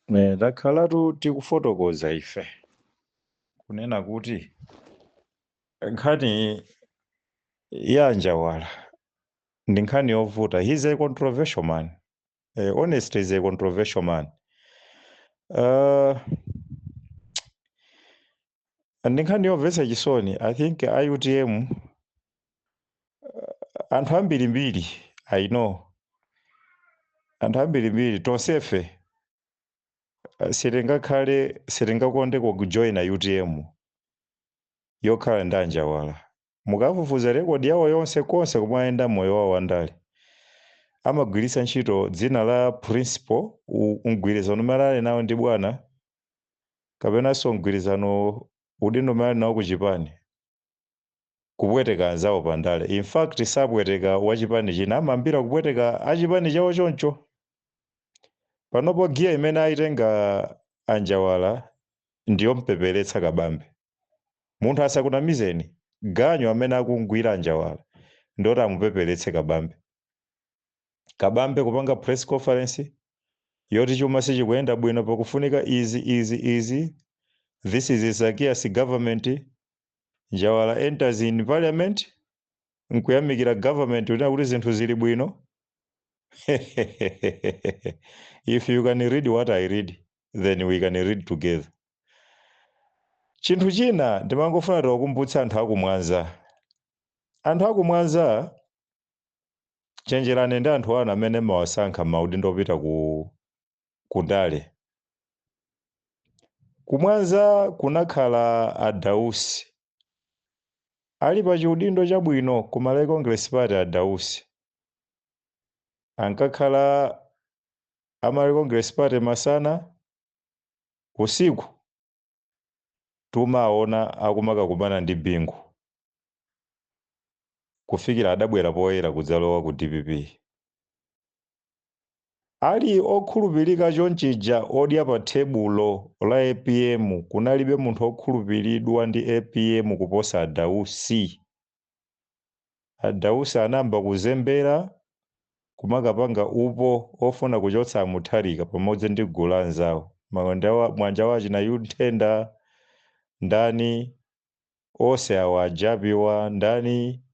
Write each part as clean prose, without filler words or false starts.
Takhalatu tikufotokoza ife kunena kuti nkhani ya Anjawala ndi nkhani yovuta. He's a controversial man. Honestly, he's a controversial man. Ndi nkhani yomvetsa chisoni. I think IUTM anthu ambirimbiri, I know anthu ambirimbiri tonsefe sitingakonde kujoyina UTM yokhala ndi Anjawala. Mukafufuza rekodi yawo yonse konse komwe ayenda moyo wawo wandale amagwiritsa ntchito dzina la principal mgwirizano umene ali nawo ndi bwana kapenanso mgwirizano udindo umene ali nawo ku chipani kupweteka anzawo pandale. In fact sapweteka wachipani china, amambira kupweteka achipani chawo choncho. Panopo giya imene ayitenga Anjawala ndiyompeperetsa kabambe. Munthu asakunamizeni ganyo amene akungwira Anjawala ndoti amupeperetse kabambe. Kabambe kupanga press conference yoti chuma sichikuyenda bwino pakufunika izi. This is Zacchaeus government. Njawala enters in parliament nkuyamikira government unena kuti zinthu zili bwino. If you can read what I read, then we can read together. Chinthu china ndimangofuna tiwakumbutsa anthu akumwanza. Anthu akumwanza chenjerani ndi anthu anu amene mawasankha maudindo opita kundale. Kumwanza kunakhala Adausi ali pa chiudindo chabwino ku Malawi Congress Party. Adausi ankakhala Malawi Congress Party masana, usiku tumaona akumakakumana ndi Bingu kufikira adabwera poyera kudzalowa ku DPP. Ali okhulupirika chonchija odya pa tebulo la APM kunalibe munthu okhulupiridwa ndi APM kuposa Adausi. Adausi anamba kuzembera kumakapanga upo ofuna kuchotsa Amutharika pamodzi ndi gulu la anzawo. Mwanja wachi na Yuntenda ndani onse awa ajabiwa ndani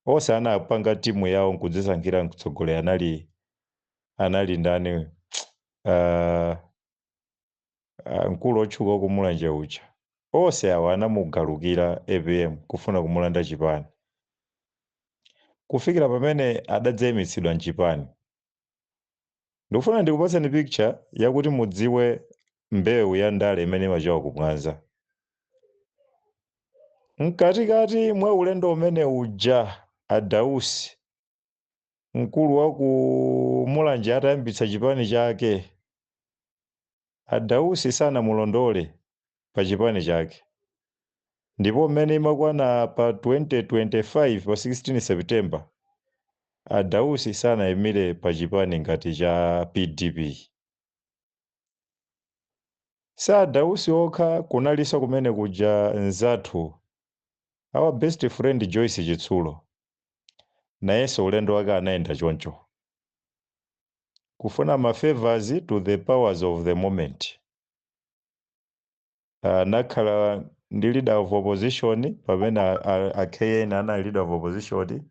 onse anapanga timu yawo nkudzisankhira mtsogoleri anali ndani mkulu otchuka kumulanje uja. Onse awa anamugalukira APM kufuna kumulanda chipani kufikira pamene adadzayimitsidwa mchipani. Ndikufuna ndikupatseni picture yakuti mudziwe mbewu ya ndale imene imachoka kumwanza. Mkatikati mwa ulendo umene uja Adausi mkulu wa ku mulanje atayambitsa chipani chake, Adausi sanamulondole pa chipani chake. Ndipo mmene imakwana pa 2025 pa 16 September Adausi sanayimire pa chipani ngati cha PDP. Sa Adausi okha kunalinso kumene kuja nzathu our best friend Joyce Chitsulo, nayenso ulendo wake anayenda choncho kufuna mafavors to the powers of the moment. Nakhala ndi leader of opposition pamene KN anali leader of opposition.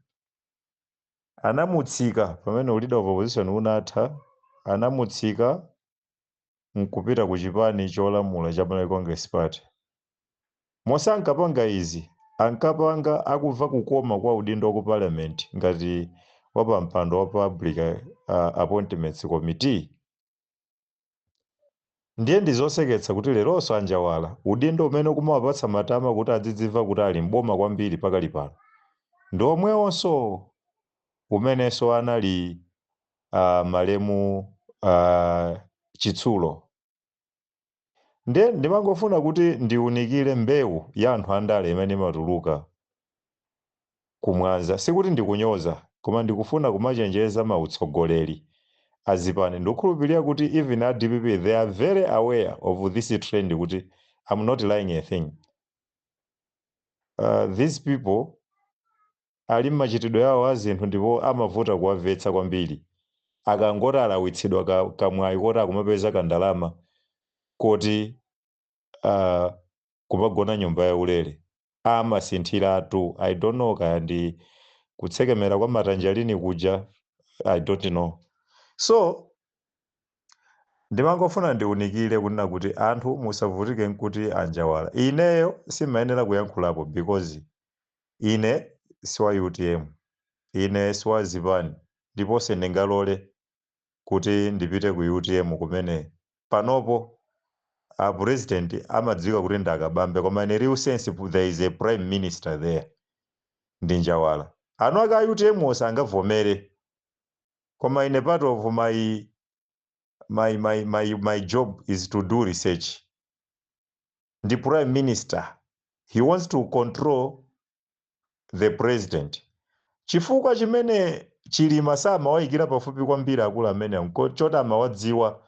Anamutsika pamene leader of opposition unatha, anamutsika nkupita ku chipani cholamula cha Malawi Congress Party. Monse ankapanga izi ankapanga akubva kukoma kwa udindo ku parliament ngati wapa mpando wa public appointments committee. Ndiye ndizoseketsa kuti leronso Anjawala udindo umene kumawapatsa matama kuti adzidziva kuti ali mboma kwambiri pakali pano ndi omwewonso umenenso anali malemu Chitsulo. Ndiye ndimangofuna kuti ndiunikire mbewu ya anthu andale imene imatuluka kumwanza. Sikuti ndikunyoza koma ndikufuna kumachenjeza mautsogoleri azipani. Ndikukhulupirira kuti even at DPP they are very aware of this trend kuti I'm not lying a thing. These people ali mmachitidwe yawo a zinthu ndipo amavuta kuwamvetsa kwambiri akangoti alawitsidwa kamwayi koti akumapeza kandalama koti kumagona nyumba yaulere amasinthiratu. I don't know kaya ndi kutsekemera kwa matanjalini kuja, I don't know. So ndimangofuna ndiunikire kunena kuti anthu musavutike nkuti anjawala. Ineyo simayenera kuyankhulapo because ine siwa UTM, ine siwa Zipani, ndiponso ndingalole kuti ndipite ku UTM kumene panopo president amadziwika kuti ndakabambe, koma in real sense there is a prime minister there, ndi njawala. Anu aka UTM osangavomere, koma ine part of my job is to do research. The prime minister, he wants to control the president. Chifukwa chimene Chilima samawayikira pafupi kwambiri akulu amene choti amawadziwa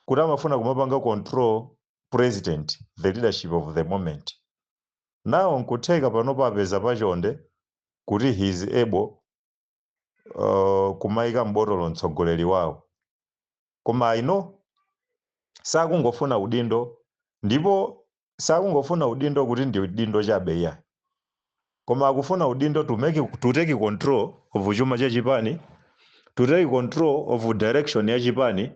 kuti amafuna kumapanga control president, the leadership of the moment. Now nkutheka panopo apeza pachonde kuti he is able kumayika mbotolo mtsogoleri wawo. Koma I know sakungofuna udindo, ndipo sakungofuna udindo kuti ndi udindo chabe ya, koma akufuna udindo to take control of chuma cha Chipani, to take control of direction ya Chipani,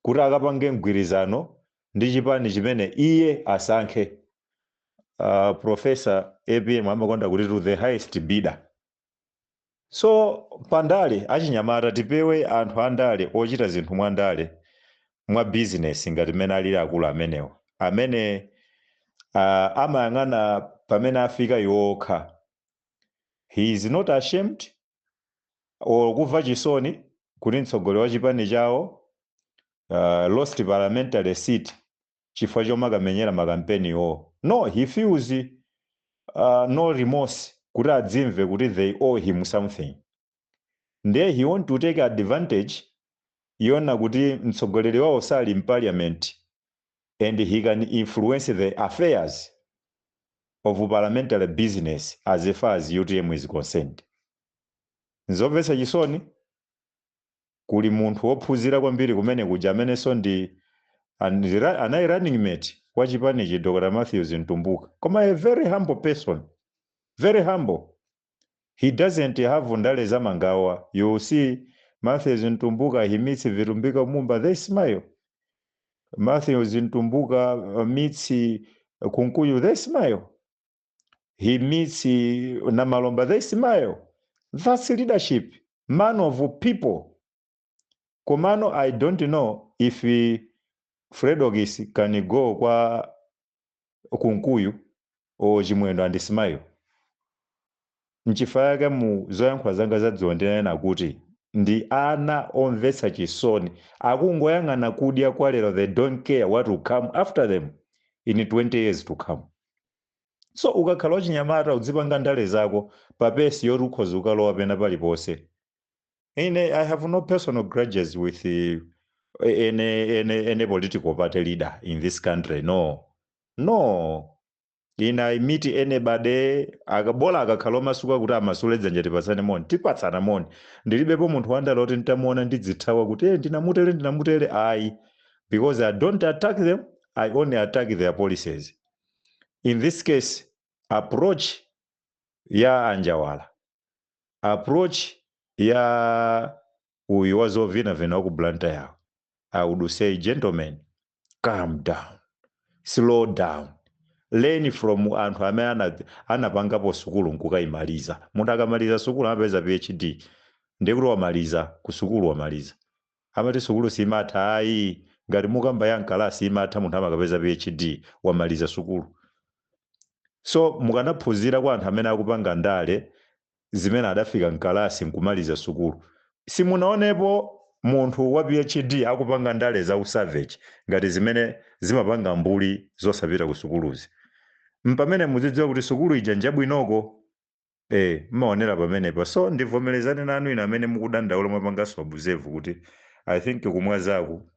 kuti akapange mgwirizano ndi Chipani chimene iye asankhe. Professor APM amakonda kuti to the highest bidder. So pandale achinyamata tipewe anthu andale ochita zinthu mwandale mwa business ngati mene alili akulu amenewa, amene amayang'ana pamene afika yokha. He is not ashamed or kuva chisoni kuti mtsogoleri wa Chipani chawo lost parliamentary seat chifukwa chomakamenyera makampeni yo. No, he feels no remorse kuti adzimve kuti they owe him something. Nde he want to take advantage yona kuti mtsogoleri wawo sali in parliament and he can influence the affairs of parliamentary business as far as UTM is concerned. Nzomvetsa chisoni kuli munthu wophunzira kwambiri kumene kuja amenenso ndi anali running mate wa Chipani Dr. Matthews Ntumbuka, koma a very humble person, very humble. He doesn't have ndale za mangawa. You see Matthews Ntumbuka, he meets Virumbika Mumba, they smile. Matthews Ntumbuka meets Kunkuyu, they smile. He meets Namalomba, they smile. That's leadership, man of people. Komano, I don't know if Fred Ogisi can go kwa Kunkuyu or Chimwendo and smile. Nchifaya mu zoyankhula zanga zadzondera na kuti ndi ana omvetsa chisoni akungoyang'ana kudya kwa lero, they don't care what will come after them in 20 years to come. So ukakhala wachinyamata udzipanga ndale zako papesi yoti ukhoza ukalowa pena paliponse. I have no personal grudges with any political party leader in this country. No. I meet anybody, akabola akakhala masuka kuti amasuleza njati pasane moni, tipatsana moni. Ndilibepo munthu wandala kuti ntamuona ndidzithawa kuti ndinamutere ayi. Because I don't attack them, I only attack their policies. In this case, approach ya Anjawala, approach ya uyu wazovina ku blanta yawo, I would say, gentlemen, calm down, slow down, learn from anthu amene anapangapo sukulu nkukayimaliza. Munthu akamaliza sukulu amapeza PhD, ndikuti wamaliza ku sukulu wamaliza. Amati sukulu simatha ayi, ngati mukamba ya nkalasi imatha munthu amakapeza PhD wamaliza sukulu. So mukanaphunzira kwa anthu amene akupanga ndale zimene adafika nkalasi nkumaliza sukulu. Simunaonepo munthu wa PhD akupanga ndale za usavage ngati zimene zimapanga mbuli zosapita ku sukuluzi. Mpamene muzidziwa kuti sukulu ija njabwinoko, mmaonera pamenepa. So ndivomerezane nanu ine amene mukudandaula mwapanganso abuzevu kuti I think kumwazaku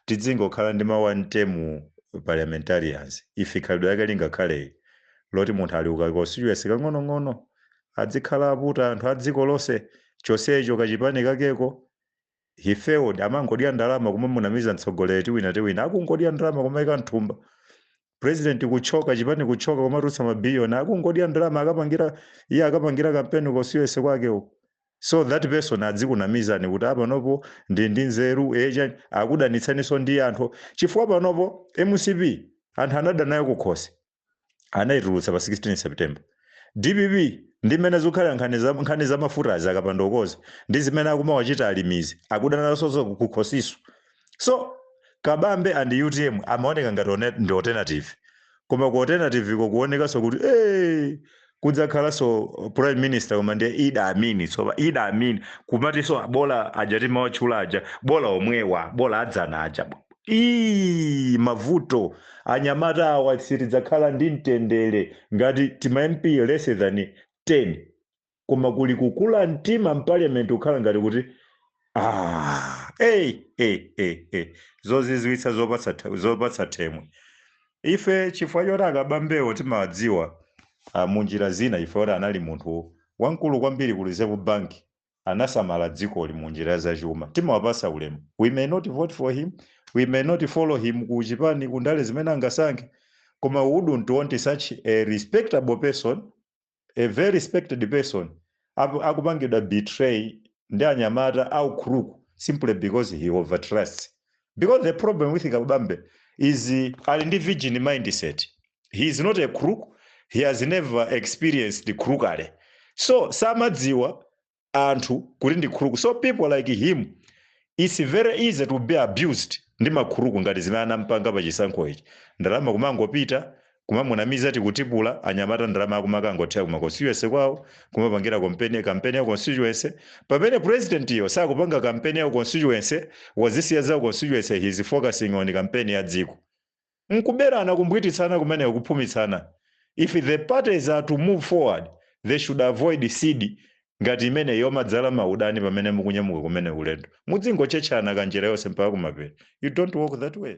tidzingokhala ndi ma one term parliamentarians ife khalidwe yake lingakhale loti munthu ali ukakosiyesi kang'onong'ono adzikhala aputa anthu adziko lonse chosecho kachipani kakeko he failed amangodya ndalama kumwe munamiza mtsogoleri tiwina akungodya ndalama kumaika nthumba president kuchoka chipani kuchoka kumatulutsa mabiliyoni akungodya ndalama akapangira kampeni kosiyese kwake uko so that person adzikunamizani kuti apanopo ndi nzeru akudanitsaniso ndi anthu chifukwa panopo MCP anthu anadana nayo kukhosi anayitulutsa pa 16 September DPP ndi mmene zikukhala nkhani za mafuta azakapandokoza ndi zimene akumawachita alimizi akudana naso kukhosiso so Kabambe and UTM amaoneka ngati ndi alternative koma ku alternative kuonekaso kuti kudzakhalanso prime minister koma ndiye Idi Amin kumatiso bola ajati mawatchulaja bola omwewa bola adzanaja mavuto anyamata awa sitidzakhala ndi mtendere ngati tima MP less than 10 koma kuli kukula mtima mparliament ukhala ngati kuti zozizwitsa zopatsa themwe ife chifukwa choti akabambewo timawadziwa munjira zina ife oti anali munthu wamkulu kwambiri ku Reserve Bank anasamala dzikoli munjira zachuma timawapasa ulemu we may not vote for him we may not follow him ku chipani kundale zimene angasankhe koma we wouldn't want such a respectable person a very respected person akupangidwa betray ndi anyamata au crook simply because he overtrusts because the problem with Kabambe is ali ndi virgin mindset he is not a crook he has never experienced the crookery so samadziwa anthu kuti ndi crook so people like him it's very easy to be abused ndi makhuruku ngati zimene anampanga pa chisankho ichi ndalama kumangopita kumamunamiza tikutipula anyamata ndalama akumakangothera kuma constituency kwawo kumapangira kampeni ya constituency pamene president iyo sakupanga kampeni ya constituency wazisiya za constituency he is focusing on kampeni ya dziko nkuberana kumbwititsana kumene kuphumitsana if the parties are to move forward they should avoid seed ngati imene yomadzala maudani pamene mukunyamuka kumene ulendo mudzingochechana kanjira yonse mpaka kumapeta you don't walk that way